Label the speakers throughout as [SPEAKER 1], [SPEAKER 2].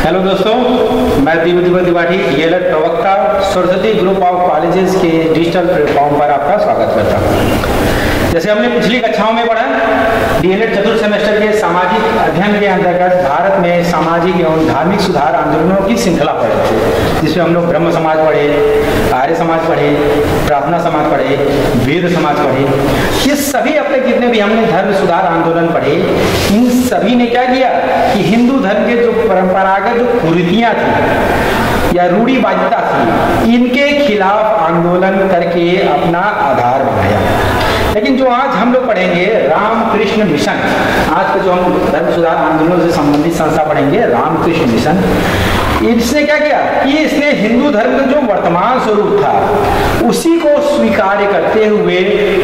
[SPEAKER 1] Hello दोस्तों, मैं दीपक Tripathi DElEd प्रवक्ता सरस्वती ग्रुप ऑफ कॉलेजेस के डिजिटल प्लेटफॉर्म पर आपका स्वागत करता हूँ। जैसे हमने पिछली कक्षाओं में पढ़ा, डीएलएड चतुर्थ सेमेस्टर के सामाजिक अध्ययन के अंतर्गत भारत में सामाजिक एवं धार्मिक सुधार आंदोलनों की श्रृंखला पढ़े थे, जिसमें हम लोग ब्रह्म समाज पढ़े, आर्य समाज पढ़े, प्रार्थना समाज पढ़े, वेद समाज पढ़े। ये सभी अपने जितने भी हमने धर्म सुधार आंदोलन पढ़े, इन सभी ने क्या किया कि हिंदू धर्म के जो परंपरागत जो कुरीतियां थी या रूढ़िवादिता थी, इनके खिलाफ आंदोलन करके अपना आधार बनाया। लेकिन जो आज हम लोग पढ़ेंगे रामकृष्ण मिशन, आज का जो हम धर्म सुधार आंदोलन से संबंधित संस्था पढ़ेंगे रामकृष्ण मिशन, इसने क्या किया कि इसने हिंदू धर्म का जो वर्तमान स्वरूप था उसी को स्वीकार करते हुए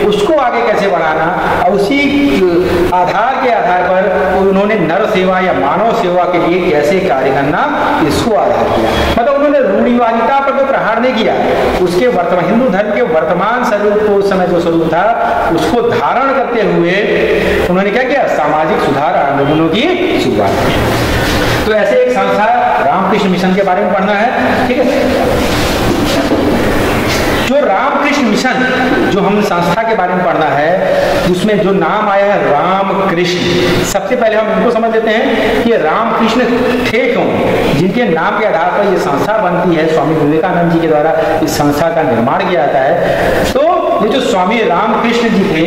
[SPEAKER 1] उसको आगे कैसे बढ़ाना और उसी आधार के आधार पर उन्होंने नर सेवा या मानव सेवा के लिए कैसे कार्य करना, इसको आधार किया। मतलब उन्होंने रूढ़िवादिता पर तो प्रहार नहीं किया, उसके वर्तमान हिंदू धर्म के वर्तमान स्वरूप को उस समय जो स्वरूप था उसको धारण करते हुए उन्होंने क्या किया, सामाजिक सुधार आंदोलनों की शुरुआत की। तो ऐसे एक संस्था रामकृष्ण मिशन के बारे में पढ़ना है, ठीक है। जो रामकृष्ण मिशन जो हम संस्था के बारे में पढ़ना है, उसमें जो नाम आया है रामकृष्ण, सबसे पहले हम इनको समझ लेते हैं कि रामकृष्ण थे कौन, जिनके नाम के आधार पर यह संस्था बनती है। स्वामी विवेकानंद जी के द्वारा इस संस्था का निर्माण किया जाता है। तो ये जो स्वामी रामकृष्ण जी थे,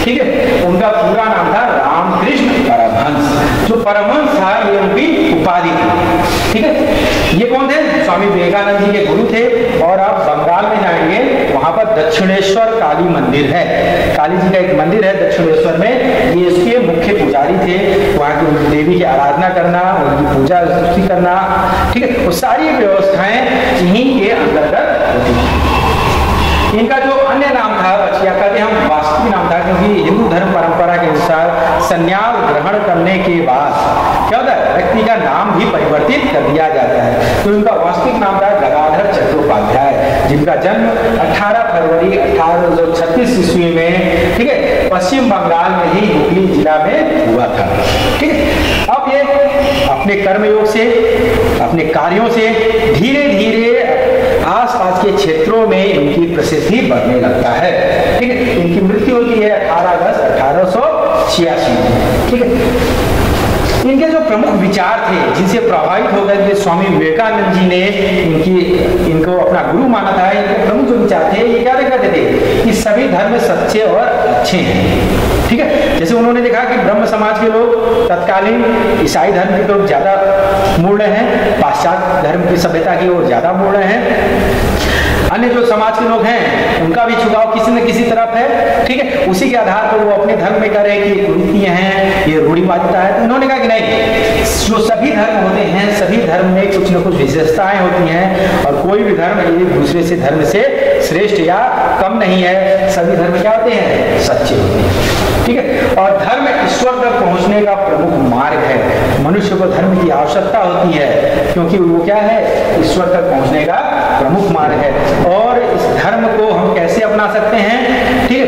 [SPEAKER 1] ठीक है, उनका पूरा नाम था रामकृष्ण परमहंस। जो परमहंस था ये उनकी उपाधि थी, ठीक है। ये कौन थे? स्वामी विवेकानंद जी के गुरु थे। और आप बंगाल में जाएंगे, वहां पर दक्षिणेश्वर काली मंदिर है, काली जी का एक मंदिर है दक्षिणेश्वर में, ये इसके मुख्य पुजारी थे। वहां की देवी की आराधना करना, उनकी पूजा स्तुति करना, ठीक है, वो सारी व्यवस्थाएं इन्हीं के अंतर्गत होती थी। इनका जो अन्य नाम था, या कहते हम वास्तविक नाम था, क्योंकि हिंदू धर्म परंपरा के अनुसार संन्यास ग्रहण करने के बाद क्या होता है, व्यक्ति का नाम भी परिवर्तित कर दिया जाता है। तो इनका वास्तविक नाम था गदाधर चट्टोपाध्याय, जिनका जन्म 18 फरवरी 1836 ईस्वी में, ठीक है, पश्चिम बंगाल में ही हुगली जिला में हुआ था, ठीक है। अब ये अपने कर्मयोग से, अपने कार्यों से धीरे धीरे आसपास के क्षेत्रों में इनकी प्रसिद्धि बढ़ने लगता है, ठीक है। इनकी मृत्यु होती है 18 अगस्त 1886, ठीक है। इनके जो प्रमुख विचार थे, जिनसे प्रभावित होकर के स्वामी विवेकानंद जी ने इनको अपना गुरु माना था, इनके प्रमुख जो विचार थे, ये क्या कहते थे कि सभी धर्म सच्चे और अच्छे हैं, ठीक है। जैसे उन्होंने देखा कि ब्रह्म समाज के लोग तत्कालीन ईसाई धर्म की तरफ ज्यादा मुड़ रहे हैं, पाश्चात्य धर्म की सभ्यता की ओर ज्यादा मुड़ रहे हैं। अन्य जो समाज के लोग हैं उनका भी झुकाव किसी न किसी तरफ है, ठीक है। उसी के आधार पर वो अपने धर्म में कह रहे हैं कि ये कुरीतियां हैं, ये रूढ़िवादिता है। तो इन्होंने कहा कि नहीं, जो सभी धर्म होते हैं, सभी धर्म में कुछ न कुछ विशेषताएं होती हैं और कोई भी धर्म एक दूसरे से धर्म से श्रेष्ठ या कम नहीं है। सभी धर्म क्या होते हैं, सच्चे होते हैं, ठीक है। और धर्म ईश्वर तक पहुंचने का प्रमुख मार्ग है। मनुष्य को धर्म की आवश्यकता होती है, क्योंकि वो क्या है, ईश्वर तक पहुंचने का प्रमुख मार्ग है। और इस धर्म को हम कैसे अपना सकते हैं, ठीक है,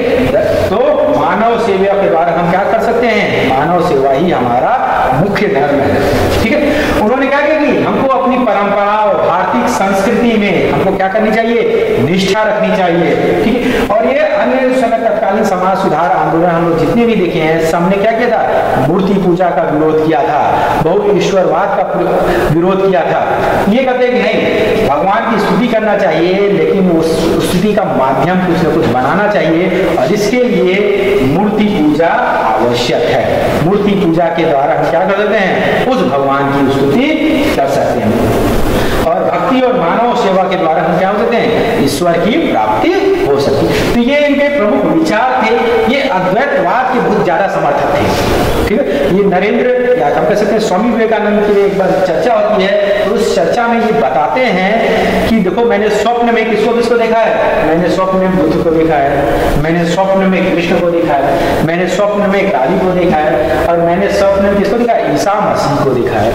[SPEAKER 1] तो मानव सेवा के द्वारा हम क्या कर सकते हैं, मानव सेवा ही हमारा मुख्य धर्म है, ठीक है। उन्होंने क्या किया कि हमको अपनी परंपरा और भारतीय संस्कृति में हमको क्या करनी चाहिए, निष्ठा रखनी चाहिए, ठीक है। और ये अन्य समय तत्कालीन समाज सुधार आंदोलन हम लोग जितने भी देखे हैं, सबने क्या किया था, मूर्ति पूजा का विरोध किया था, बहुत ईश्वरवाद का विरोध किया था। ये कहते हैं कि नहीं, भगवान की स्तुति करना चाहिए, लेकिन उस स्तुति का माध्यम कुछ न कुछ बनाना चाहिए, और इसके लिए मूर्ति पूजा आवश्यक है। मूर्ति पूजा के द्वारा हम क्या कर सकते हैं, उस भगवान की स्तुति कर सकते हैं, और भक्ति और मानव सेवा के द्वारा हम क्या हो सकते हैं, ईश्वर की प्राप्ति हो सकती है। तो ये इनके प्रमुख विचार थे। ये अद्वैतवाद के बहुत ज्यादा समर्थक थे, ठीक है। ये नरेंद्र, या हम कह सकते हैं स्वामी विवेकानंद की एक बार चर्चा होती है, तो उस चर्चा में ये बताते हैं कि देखो, मैंने स्वप्न में किसको किसको देखा है, मैंने स्वप्न में बुद्ध को देखा है, मैंने स्वप्न में कृष्ण को देखा है, मैंने स्वप्न में काली को देखा है, और मैंने स्वप्न में किसको देखा है, ईसा मसीह को देखा है।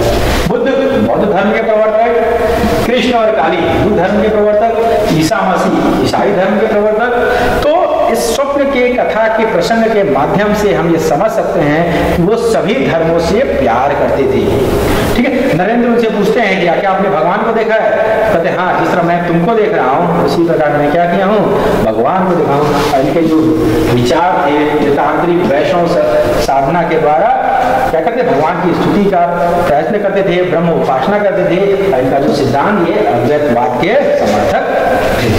[SPEAKER 1] बुद्ध बौद्ध धर्म के प्रवर्तक, कृष्ण और काली हिंदू धर्म के प्रवर्तक, ईसा मसीह ईसाई धर्म के प्रवर्तक। तो इस स्वप्न के कथा के प्रसंग के माध्यम से हम ये समझ सकते हैं कि वो सभी धर्मों से प्यार करते थे, ठीक है। नरेंद्र उनसे पूछते हैं कि क्या आपने भगवान को देखा है? कहते हाँ, जिस तरह मैं तुमको देख रहा हूँ उसी प्रकार मैं क्या किया हूँ, भगवान को देखा हूँ। इनके जो विचार थे तांत्रिक वैष्णव साधना के द्वारा क्या करते, भगवान की स्तुति का प्रयत्न करते थे, ब्रह्म उपासना करते थे। इनका जो सिद्धांत ये अद्वैतवाद के समर्थक थे।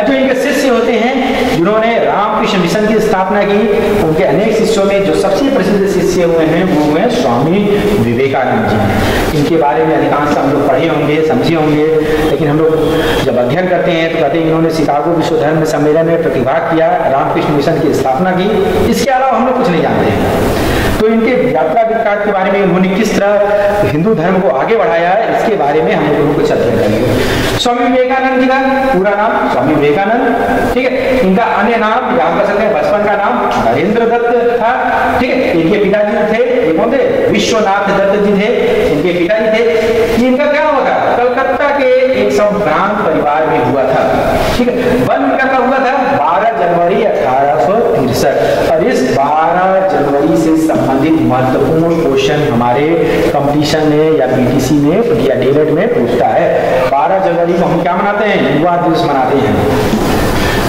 [SPEAKER 1] जो इनके शिष्य होते हैं जिन्होंने रामकृष्ण मिशन की स्थापना की, उनके अनेक शिष्यों में जो सबसे प्रसिद्ध शिष्य हुए हैं वो हुए स्वामी विवेकानंद जी। इनके बारे में अधिकांश हम लोग पढ़े होंगे, समझे होंगे, लेकिन हम लोग जब अध्ययन करते हैं तो कहते हैं इन्होंने शिकागो विश्व धर्म सम्मेलन में प्रतिभाग किया, रामकृष्ण मिशन की स्थापना की। इसके अलावा हम लोग कुछ नहीं जानते हैं। तो इनके यात्रा विकास के बारे में उन्होंने किस तरह हिंदू धर्म को आगे बढ़ाया है, इसके बारे में हम लोग कुछ अध्ययन करेंगे। स्वामी विवेकानंद जी का पूरा नाम स्वामी विवेकानंद, ठीक है। इनका अन्य नाम याद कर सकते हैं, बचपन का नाम नरेंद्र दत्त था, ठीक है। इनके पिताजी थे, ये कौन थे, विश्वनाथ दत्त जी थे, इनके पिताजी थे। इनका क्या हुआ था, कलकत्ता के एक संभ्रांत परिवार में हुआ था, ठीक है। वन का हुआ था 12 जनवरी 1863 और इस 12 जनवरी से संबंधित महत्वपूर्ण क्वेश्चन हमारे कंपटीशन में या बीटीसी में या डीएलएड में पूछता है। 12 जनवरी को हम क्या मनाते हैं, युवा दिवस मनाते हैं।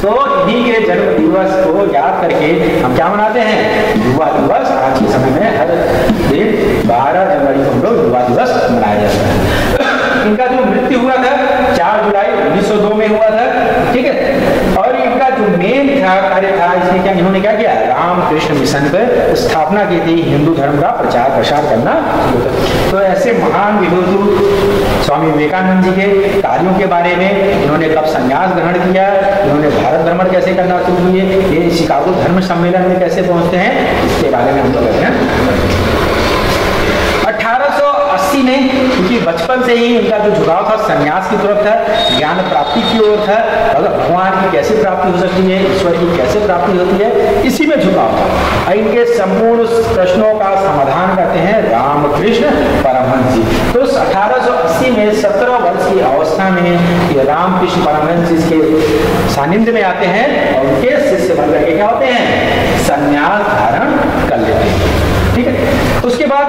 [SPEAKER 1] तो इन्हीं के जन्म दिवस को याद करके हम क्या मनाते हैं, युवा दिवस। आज के समय में हर दिन 12 जनवरी को हम लोग युवा दिवस मनाया जाता है। इनका जो मृत्यु हुआ था 4 जुलाई 1902 में हुआ था, ठीक है। और इनका जो मेन था कार्य था, इसमें क्या इन्होंने क्या किया, रामकृष्ण मिशन पर स्थापना की थी, हिंदू धर्म का प्रचार प्रसार करना। तो ऐसे महान विभूति स्वामी विवेकानंद जी के कार्यों के बारे में, इन्होंने कब संन्यास ग्रहण किया, इन्होंने भारत भ्रमण कैसे करना शुरू किए, ये शिकागो धर्म सम्मेलन में कैसे पहुंचते हैं, इसके बारे में हम लोग अध्ययन। 1880 में, क्योंकि बचपन से ही इनका जो झुकाव था संन्यास की तरफ था, ज्ञान प्राप्ति की ओर था, भगवान की कैसे प्राप्ति हो सकती है, ईश्वर की कैसे प्राप्ति होती है, इसी में झुकाव था। इनके संपूर्ण प्रश्नों का समाधान करते हैं रामकृष्ण परमहंस जी। तो 1880 में 17 वर्ष की अवस्था में ये रामकृष्ण परमहंस जी के सानिध्य में आते हैं और उनके शिष्य बनकर के क्या होते हैं, संन्यास धारण कर लेते हैं, ठीक है। उसके बाद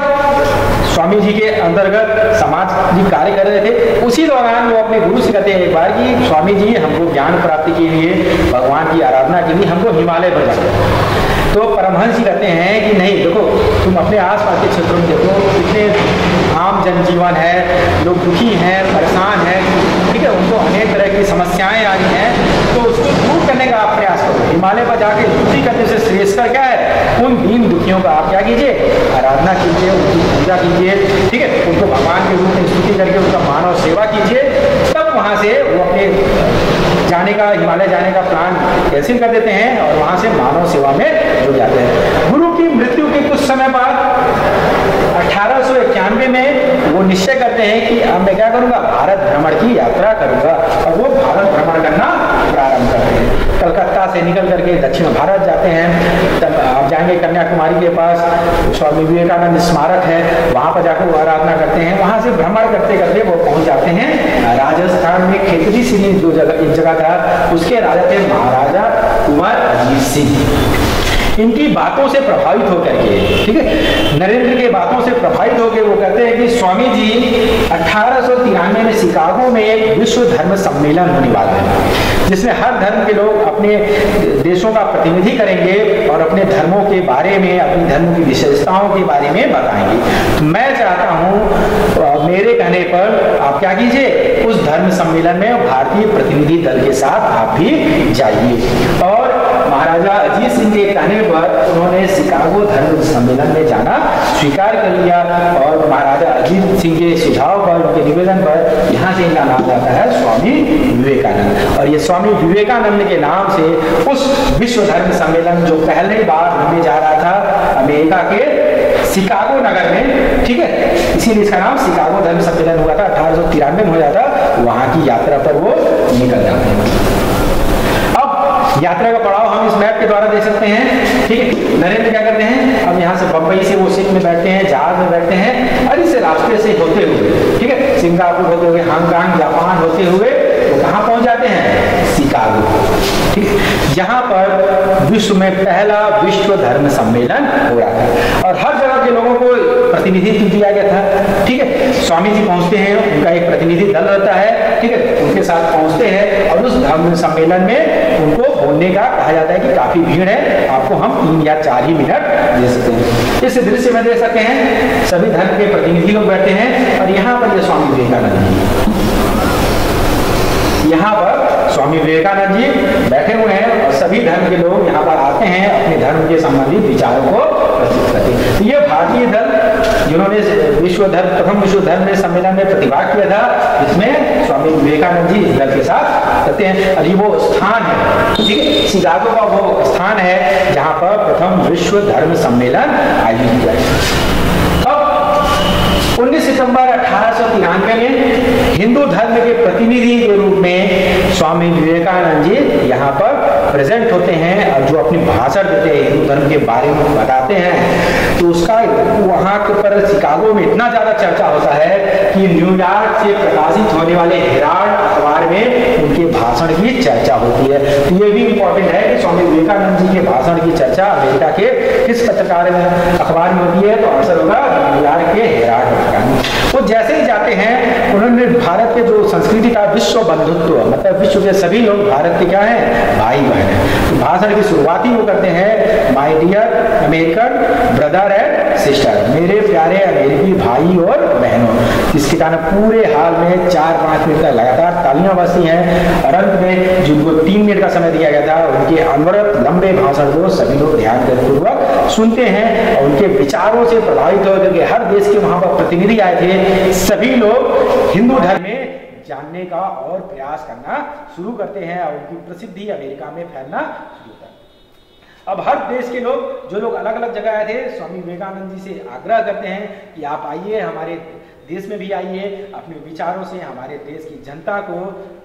[SPEAKER 1] स्वामी जी के अंतर्गत समाज जी कार्य कर रहे थे। उसी दौरान वो अपने गुरु से कहते हैं एक बार कि स्वामी जी हमको ज्ञान प्राप्ति के लिए, भगवान की आराधना के लिए हमको हिमालय पर जाना। तो परमहंस जी कहते हैं कि नहीं, देखो तुम अपने आसपास के क्षेत्रों में देखो कितने आम जनजीवन है, लोग दुखी हैं, परेशान हैं, ठीक है, उनको अनेक तरह की समस्याएं आ रही हैं, तो उसको दूर करने का आप प्रयास करो। हिमालय पर जाके स्तुति करने से श्रेष्ठ क्या है, उन दीन दुखियों का आप क्या कीजिए, आराधना कीजिए, उनकी पूजा कीजिए, ठीक है, उनको भगवान के रूप में स्तुति करके उनका मानव सेवा कीजिए। तब वहाँ से वो अपने जाने का, हिमालय जाने का प्लान कैंसिल कर देते हैं और वहाँ से मानव सेवा में जुड़ जाते हैं। गुरु की मृत्यु के कुछ समय बाद 1891 में वो निश्चय करते हैं कि अब मैं क्या करूंगा, भारत भ्रमण की यात्रा करूंगा, और वो भारत भ्रमण करना प्रारंभ करते हैं। कलकत्ता से निकल करके दक्षिण भारत जाते हैं। तब आप जाएंगे कन्याकुमारी के पास स्वामी विवेकानंद स्मारक है, वहां पर जाकर वो आराधना करते हैं। वहां से भ्रमण करते करते वो पहुंच जाते हैं राजस्थान में खेतरी सिंह जो जगह, एक जगह था, उसके राजा थे महाराजा कुंवर अजीत सिंह। इनकी बातों से प्रभावित होकर के, ठीक है, नरेंद्र के बातों से प्रभावित होकर वो कहते हैं कि स्वामी जी 1893 में शिकागो में एक विश्व धर्म सम्मेलन होने वाला है, जिसमें हर धर्म के लोग अपने देशों का प्रतिनिधि करेंगे और अपने धर्मों के बारे में, अपनी धर्म की विशेषताओं के बारे में बताएंगे। तो मैं चाहता हूँ मेरे कहने पर आप क्या कीजिए, उस धर्म सम्मेलन में भारतीय प्रतिनिधि दल के साथ आप भी जाइए। और महाराजा अजीत सिंह के कहने पर उन्होंने शिकागो धर्म सम्मेलन में जाना स्वीकार कर लिया और महाराजा अजीत सिंह के सुझाव पर, उनके निवेदन पर यहाँ से इनका नाम जाता है स्वामी विवेकानंद। और ये स्वामी विवेकानंद के नाम से उस विश्व धर्म सम्मेलन जो पहली बार होने जा रहा था अमेरिका के शिकागो नगर में, ठीक है, इसीलिए इसका नाम शिकागो धर्म सम्मेलन हुआ था, 1893 में हो जाता, वहां की यात्रा पर वो निकल जाते हैं। यात्रा का पड़ाव हम इस मैप के द्वारा दे सकते हैं, ठीक है। नरेंद्र क्या करते हैं, अब यहाँ से बंबई से वो शिप में बैठते हैं, जहाज में बैठते हैं, और इस रास्ते से होते हुए, ठीक है, सिंगापुर होते हुए, हांगकांग, जापान होते हुए वो कहाँ पहुंच जाते हैं, शिकागो, ठीक है, जहां पर विश्व में पहला विश्व धर्म सम्मेलन हो रहा था। और हर जगह के लोगों को प्रतिनिधित्व दिया गया था। ठीक है, स्वामी जी पहुंचते हैं, उनका एक प्रतिनिधि दल रहता है, ठीक है, उनके साथ पहुंचते हैं और उस धर्म सम्मेलन में उनको बोलने का कहा जाता है कि काफी भीड़ है, आपको हम 3 या 4 ही मिनट दे सकते हैं। इस दृश्य में देख सकते हैं सभी धर्म के प्रतिनिधि लोग बैठे हैं और यहाँ पर ये स्वामी विवेकानंद जी, यहाँ पर स्वामी विवेकानंद जी बैठे हुए हैं और सभी धर्म के लोग यहाँ पर आते हैं, अपने धर्म के संबंधित विचारों को प्रस्तुत करते हैं। तो ये भारतीय दल जिन्होंने प्रथम विश्व धर्म सम्मेलन में प्रतिभाग किया था, जिसमें स्वामी विवेकानंद जी इस दल के साथ रहते हैं। और ये वो स्थान है, ठीक है, शिकागो का वो स्थान है जहाँ पर प्रथम विश्व धर्म सम्मेलन आयोजित किया गया। 19 सितंबर 1893 में हिंदू धर्म के प्रतिनिधि के रूप में स्वामी विवेकानंद जी यहाँ पर प्रेजेंट होते हैं और जो अपनी भाषण देते हैं, हिंदू धर्म के बारे में बताते हैं, तो उसका वहाँ पर शिकागो में इतना ज्यादा चर्चा होता है कि न्यूयॉर्क से प्रकाशित होने वाले हेराल्ड अखबार में उनके भाषण की चर्चा होती है। तो ये भी इंपॉर्टेंट है कि स्वामी विवेकानंद जी के भाषण की चर्चा अमेरिका के किस पत्रकार अखबार में होती है, तो आंसर होगा न्यूयॉर्क के हेराल्ड। वो जैसे ही जाते हैं, उन्होंने भारत के जो संस्कृति का विश्व बंधुत्व, मतलब विश्व के सभी लोग भारत के क्या हैं, भाई बहन हैं। तो भाषण की शुरुआत ही वो करते हैं, my dear American brother and sister, मेरे प्यारे अमेरिकी भाई और बहनों। इसके कारण पूरे हाल में 4-5 मिनट तक लगातार तालियां बजती हैं और अंत में जिनको 3 मिनट का समय दिया गया था, उनके अनवरत लंबे भाषण को सभी लोग ध्यानपूर्वक सुनते हैं और उनके विचारों से प्रभावित होकर के हर देश के वहां पर प्रतिनिधि आए थे, सभी लोग हिंदू धर्म में जानने का और प्रयास करना शुरू करते हैं और उनकी प्रसिद्धि अमेरिका में फैलना शुरू होता है। अब हर देश के लोग, जो लोग अलग अलग जगह आए थे, स्वामी विवेकानंद जी से आग्रह करते हैं कि आप आइए, हमारे देश में भी आइए, अपने विचारों से हमारे देश की जनता को,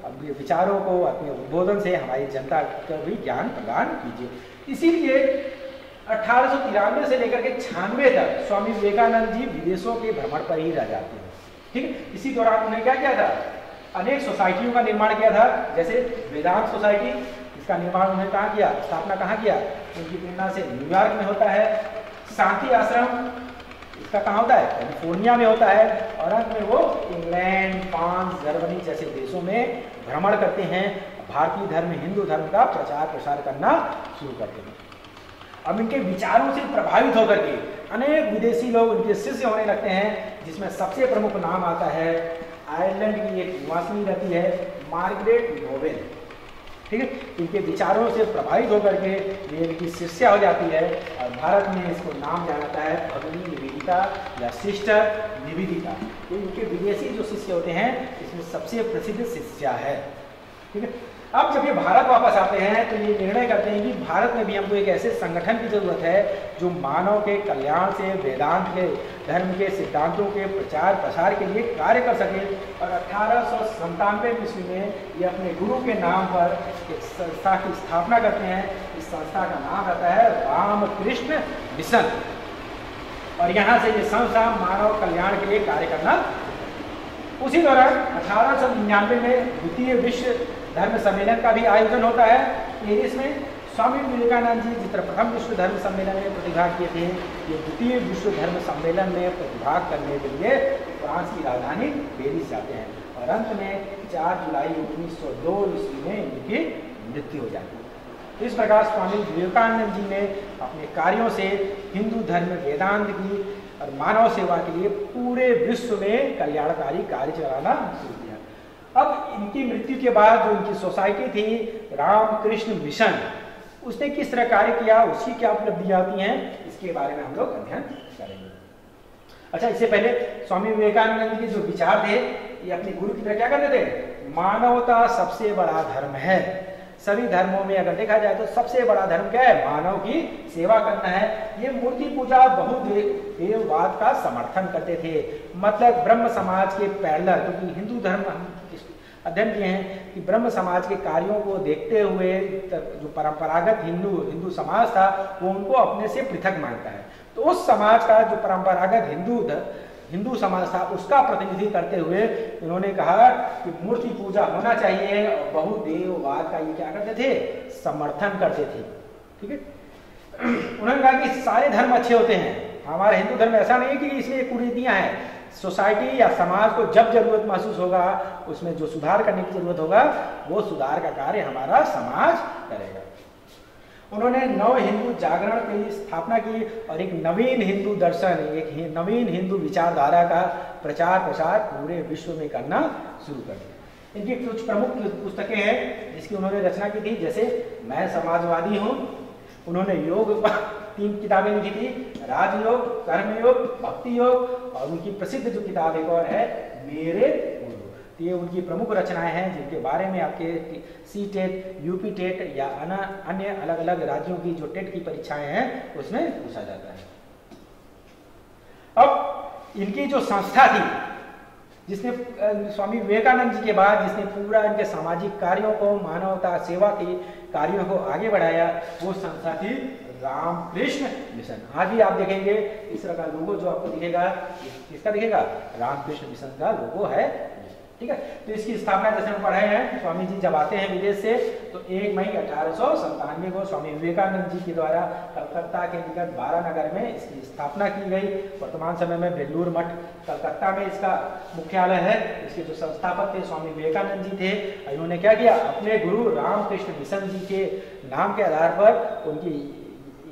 [SPEAKER 1] अपने विचारों को, अपने उद्बोधन से हमारी जनता को भी ज्ञान प्रदान कीजिए। इसीलिए 1893 से लेकर के 96 तक स्वामी विवेकानंद जी विदेशों के भ्रमण पर ही रह जाते हैं, ठीक है। इसी दौरान उन्होंने क्या किया था, अनेक सोसाइटियों का निर्माण किया था, जैसे वेदांत सोसाइटी, इसका निर्माण उन्होंने कहाँ किया, स्थापना कहाँ किया, उनकी प्रेरणा से न्यूयॉर्क में होता है। शांति आश्रम, इसका कहाँ होता है, कैलिफोर्निया में होता है। और अंत में वो इंग्लैंड, फ्रांस, जर्मनी जैसे देशों में भ्रमण करते हैं, भारतीय धर्म, हिंदू धर्म का प्रचार प्रसार करना शुरू करते हैं। अब इनके विचारों से प्रभावित होकर के अनेक विदेशी लोग उनके शिष्य होने लगते हैं, जिसमें सबसे प्रमुख नाम आता है, आयरलैंड की एक निवासी रहती है, मार्गरेट नोबेल, ठीक है। इनके विचारों से प्रभावित होकर के ये इनकी शिष्या हो जाती है और भारत में इसको नाम जाना जाता है भगिनी निवेदिता या सिस्टर निवेदिता। तो इनके विदेशी जो शिष्य होते हैं, इसमें सबसे प्रसिद्ध शिष्या है, ठीक है। अब जब ये भारत वापस आते हैं तो ये निर्णय करते हैं कि भारत में भी हमको एक ऐसे संगठन की जरूरत है जो मानव के कल्याण से वेदांत के धर्म के सिद्धांतों के प्रचार प्रसार के लिए कार्य कर सके। और 1897 ईस्वी में ये अपने गुरु के नाम पर एक संस्था की स्थापना करते हैं। इस संस्था का नाम रहता है रामकृष्ण मिशन और यहाँ से ये संस्था मानव कल्याण के लिए कार्य करना। उसी दौरान 1899 में द्वितीय विश्व धर्म सम्मेलन का भी आयोजन होता है पेरिस में। स्वामी विवेकानंद जी जिस तरह प्रथम विश्व धर्म सम्मेलन में प्रतिभाग किए थे, ये द्वितीय विश्व धर्म सम्मेलन में प्रतिभाग करने के लिए फ्रांस की राजधानी पेरिस जाते हैं और अंत में 4 जुलाई 1902 ईस्वी में इनकी मृत्यु हो जाती है। इस प्रकार स्वामी विवेकानंद जी ने अपने कार्यों से हिंदू धर्म, वेदांत की और मानव सेवा के लिए पूरे विश्व में कल्याणकारी कार्य चलाना शुरू किया। अब इनकी मृत्यु के बाद जो इनकी सोसाइटी थी रामकृष्ण मिशन, उसने किस तरह कार्य किया, उसकी क्या उपलब्धियां आती हैं, इसके बारे में हम लोग अध्ययन करेंगे। अच्छा, इससे पहले स्वामी विवेकानंद के जो विचार थे, ये अपने गुरु की तरह क्या करते थे, मानवता सबसे बड़ा धर्म है। सभी धर्मों में अगर देखा जाए तो सबसे बड़ा धर्म क्या है, मानव की सेवा करना है। ये मूर्ति पूजा बहुदेववाद का समर्थन करते थे, मतलब ब्रह्म समाज के पैरेलल, क्योंकि हिंदू धर्म हम अध्ययन किए हैं कि ब्रह्म समाज के कार्यों को देखते हुए जो परंपरागत हिंदू समाज था वो उनको अपने से पृथक मानता है। तो उस समाज का जो परंपरागत हिंदू समाज था उसका प्रतिनिधि करते हुए उन्होंने कहा कि मूर्ति पूजा होना चाहिए और बहुदेववाद का ये क्या करते थे, समर्थन करते थे, ठीक है। उन्होंने कहा कि सारे धर्म अच्छे होते हैं, हमारा हिंदू धर्म ऐसा नहीं है कि इसमें कुरीतियां हैं, सोसाइटी या समाज को जब जरूरत महसूस होगा, उसमें जो सुधार करने की जरूरत होगा, वो सुधार का कार्य हमारा समाज करेगा। उन्होंने नव हिंदू जागरण की स्थापना की और एक नवीन हिंदू दर्शन, एक नवीन हिंदू विचारधारा का प्रचार प्रसार पूरे विश्व में करना शुरू कर दिया। इनकी कुछ प्रमुख पुस्तकें हैं जिसकी उन्होंने रचना की थी, जैसे मैं समाजवादी हूँ। उन्होंने योग 3 किताबें लिखी थी, राजयोग, कर्मयोग, भक्ति योग, और उनकी प्रसिद्ध जो किताब एक और है मेरे गुरु। तो ये उनकी प्रमुख रचनाएं हैं जिनके बारे में आपके सी टेट, यूपी टेट या अन्य अलग अलग राज्यों की जो टेट की परीक्षाएं हैं उसमें पूछा जाता है। अब इनकी जो संस्था थी, जिसने स्वामी विवेकानंद जी के बाद जिसने पूरा इनके सामाजिक कार्यों को, मानवता सेवा के कार्यों को आगे बढ़ाया, वो संस्था थी रामकृष्ण मिशन। आज भी आप देखेंगे इस तरह का लोगो जो आपको दिखेगा, किसका दिखेगा? रामकृष्ण मिशन का लोगो है, ठीक है। तो इसकी स्थापना जैसे हम पढ़े हैं, स्वामी जी जब आते हैं विदेश से तो 1 मई 1897 को स्वामी विवेकानंद जी के द्वारा कलकत्ता के निकट बारानगर में इसकी स्थापना की गई। वर्तमान समय में बेलूर मठ कलकत्ता में इसका मुख्यालय है। इसके जो संस्थापक थे स्वामी विवेकानंद जी थे। इन्होंने क्या किया, अपने गुरु रामकृष्ण मिशन जी के नाम के आधार पर उनकी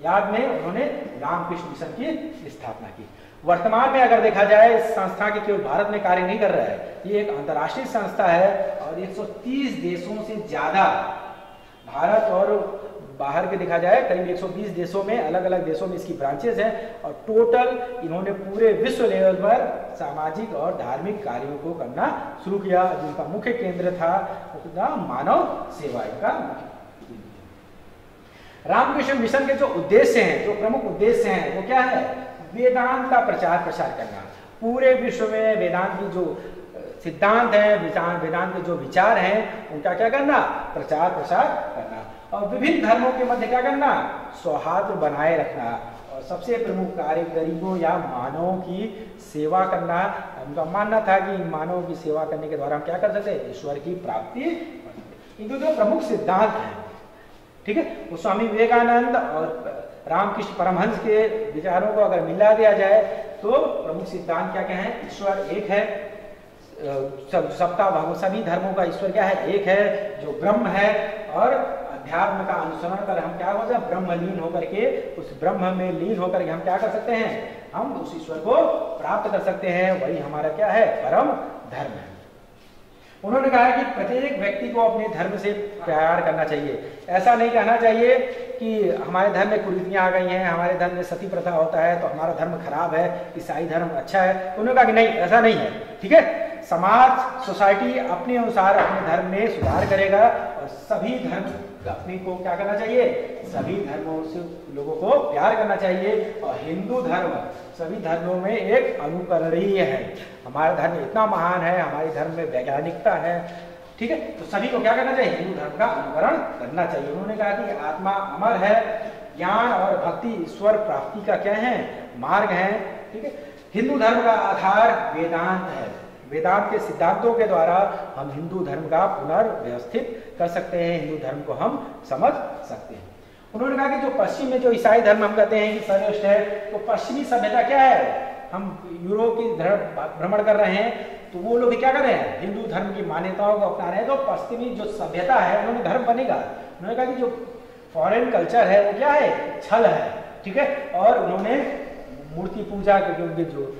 [SPEAKER 1] याद में उन्होंने रामकृष्ण मिशन की स्थापना की। वर्तमान में अगर देखा जाए, इस संस्था के केवल भारत में कार्य नहीं कर रहा है, ये एक अंतर्राष्ट्रीय संस्था है और 130 देशों से ज्यादा, भारत और बाहर के देखा जाए करीब 120 देशों में, अलग अलग देशों में इसकी ब्रांचेस हैं। और टोटल इन्होंने पूरे विश्व लेवल पर सामाजिक और धार्मिक कार्यों को करना शुरू किया, जिनका मुख्य केंद्र था मानव सेवा। इनका रामकृष्ण मिशन के जो उद्देश्य हैं, जो प्रमुख उद्देश्य हैं, वो क्या है? वेदांत का प्रचार प्रसार करना। पूरे विश्व में वेदांत की जो सिद्धांत है, वेदांत के जो विचार हैं, उनका क्या करना? प्रचार प्रसार करना। और विभिन्न धर्मों के मध्य क्या करना? सौहार्द बनाए रखना। और सबसे प्रमुख कार्य गरीबों या मानवों की सेवा करना। उनका मानना था कि मानवों की सेवा करने के द्वारा हम क्या कर सकते हैं? ईश्वर की प्राप्ति। इनके जो प्रमुख सिद्धांत हैं, ठीक है, वो स्वामी विवेकानंद और रामकृष्ण परमहंस के विचारों को अगर मिला दिया जाए तो प्रमुख सिद्धांत क्या क्या है? ईश्वर एक है, सभी धर्मों का ईश्वर क्या है? एक है, जो ब्रह्म है। और अध्यात्म का अनुसरण कर हम क्या हो जाए? ब्रह्मलीन होकर के, उस ब्रह्म में लीन होकर के हम क्या कर सकते हैं? हम उस ईश्वर को प्राप्त कर सकते हैं। वही हमारा क्या है? परम धर्म है। उन्होंने कहा कि प्रत्येक व्यक्ति को अपने धर्म से प्यार करना चाहिए। ऐसा नहीं कहना चाहिए कि हमारे धर्म में कुरीतियां आ गई हैं, हमारे धर्म में सती प्रथा होता है तो हमारा धर्म खराब है, ईसाई धर्म अच्छा है। उन्होंने कहा कि नहीं, ऐसा नहीं है, ठीक है। समाज, सोसाइटी अपने अनुसार अपने धर्म में सुधार करेगा और सभी धर्म अपने को क्या करना चाहिए? सभी धर्मों से लोगों को प्यार करना चाहिए। और हिंदू धर्म सभी धर्मों में एक अनुकरणीय है। हमारा धर्म इतना महान है, हमारे धर्म में वैज्ञानिकता है, ठीक है, तो सभी को क्या करना चाहिए? हिंदू धर्म का अनुकरण करना चाहिए। उन्होंने कहा कि आत्मा अमर है, ज्ञान और भक्ति ईश्वर प्राप्ति का क्या है? मार्ग है, ठीक है। हिंदू धर्म का आधार वेदांत है। वेदांत के सिद्धांतों के द्वारा हम हिंदू धर्म का पुनर्व्यवस्थित कर सकते हैं, हिंदू धर्म को हम समझ सकते हैं। उन्होंने कहा कि जो पश्चिम में जो ईसाई धर्म हम कहते हैं कि सर्वश्रेष्ठ है, तो पश्चिमी सभ्यता क्या है? हम यूरोप की भ्रमण कर रहे हैं तो वो लोग क्या कर रहे हैं? हिंदू धर्म की मान्यताओं को अपना रहे हैं। तो पश्चिमी जो सभ्यता है उन्होंने धर्म बनेगा। उन्होंने कहा कि जो फॉरेन कल्चर है वो क्या है? छल है, ठीक है। और उन्होंने मूर्ति पूजा, क्योंकि उनके जो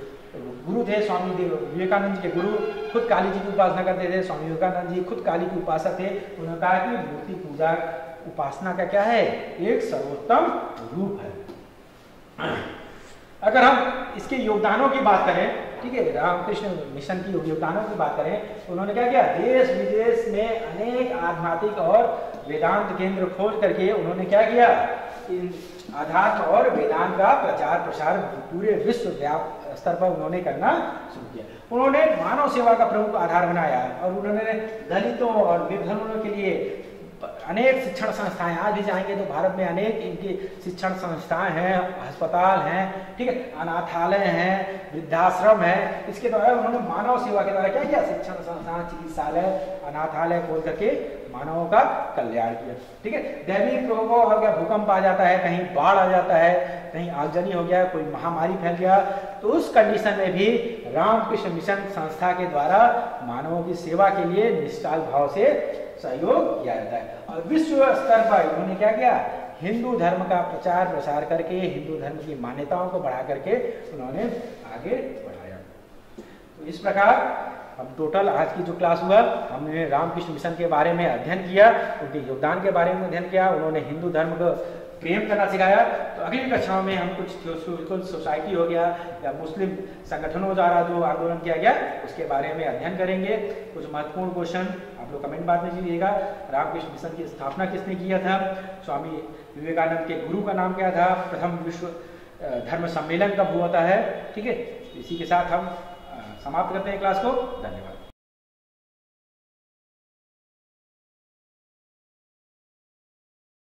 [SPEAKER 1] गुरु थे स्वामी विवेकानंद जी के गुरु खुद काली जी की उपासना करते थे। स्वामी विवेकानंद जी खुद काली के उपासक थे। उन्होंने कहा कि मूर्ति पूजा उपासना का क्या है? एक सर्वोत्तम रूप है। अगर हम इसके योगदानों की बात करें, ठीक है, रामकृष्ण मिशन की योगदानों की बात करें तो उन्होंने क्या किया? देश विदेश में अनेक आध्यात्मिक और वेदांत केंद्र खोज करके उन्होंने क्या किया? इन आध्यात्म और वेदांत का प्रचार प्रसार पूरे विश्व व्यापक स्तर पर उन्होंने करना शुरू किया। उन्होंने मानव सेवा का प्रमुख आधार बनाया और उन्होंने दलितों और निर्धनों के लिए अनेक शिक्षण संस्थाएं, आज भी जाएंगे तो भारत में अनेक इनकी शिक्षण संस्थाएं हैं, अस्पताल हैं, ठीक है, अनाथालय हैं, वृद्धाश्रम है। इसके द्वारा उन्होंने मानव सेवा के द्वारा क्या किया? शिक्षण संस्थान, चिकित्सालय, अनाथालय खोल करके मानवों का कल्याण किया। ठीक है, दैनिक प्रकोप हो गया, भूकंप आ जाता है, कहीं बाढ़ आ जाता है, कहीं आगजनी हो गया, कोई महामारी फैल गया, तो उस कंडीशन में भी रामकृष्ण मिशन संस्था के द्वारा मानवों की सेवा के लिए निष्काल भाव से सहयोग किया जाता है। और विश्व स्तर पर इन्होंने क्या किया, हिंदू धर्म का प्रचार प्रसार करके, हिंदू धर्म की मान्यताओं को बढ़ा करके उन्होंने आगे बढ़ाया। तो इस प्रकार हम टोटल आज की जो क्लास हुआ, हमने रामकृष्ण मिशन के बारे में अध्ययन किया, उनके योगदान के बारे में अध्ययन किया, उन्होंने हिंदू धर्म को प्रेम करना सिखाया। तो अगली कक्षाओं में हम कुछ थियोसॉफिकल सोसाइटी हो गया या मुस्लिम संगठनों द्वारा जो आंदोलन किया गया उसके बारे में अध्ययन करेंगे। कुछ महत्वपूर्ण क्वेश्चन आप लोग कमेंट बाद में दीजिएगा। रामकृष्ण मिशन की स्थापना किसने किया था, स्वामी विवेकानंद के गुरु का नाम क्या था, प्रथम विश्व धर्म सम्मेलन कब हुआ है। ठीक है, इसी के साथ हम समाप्त करते हैं क्लास को। धन्यवाद।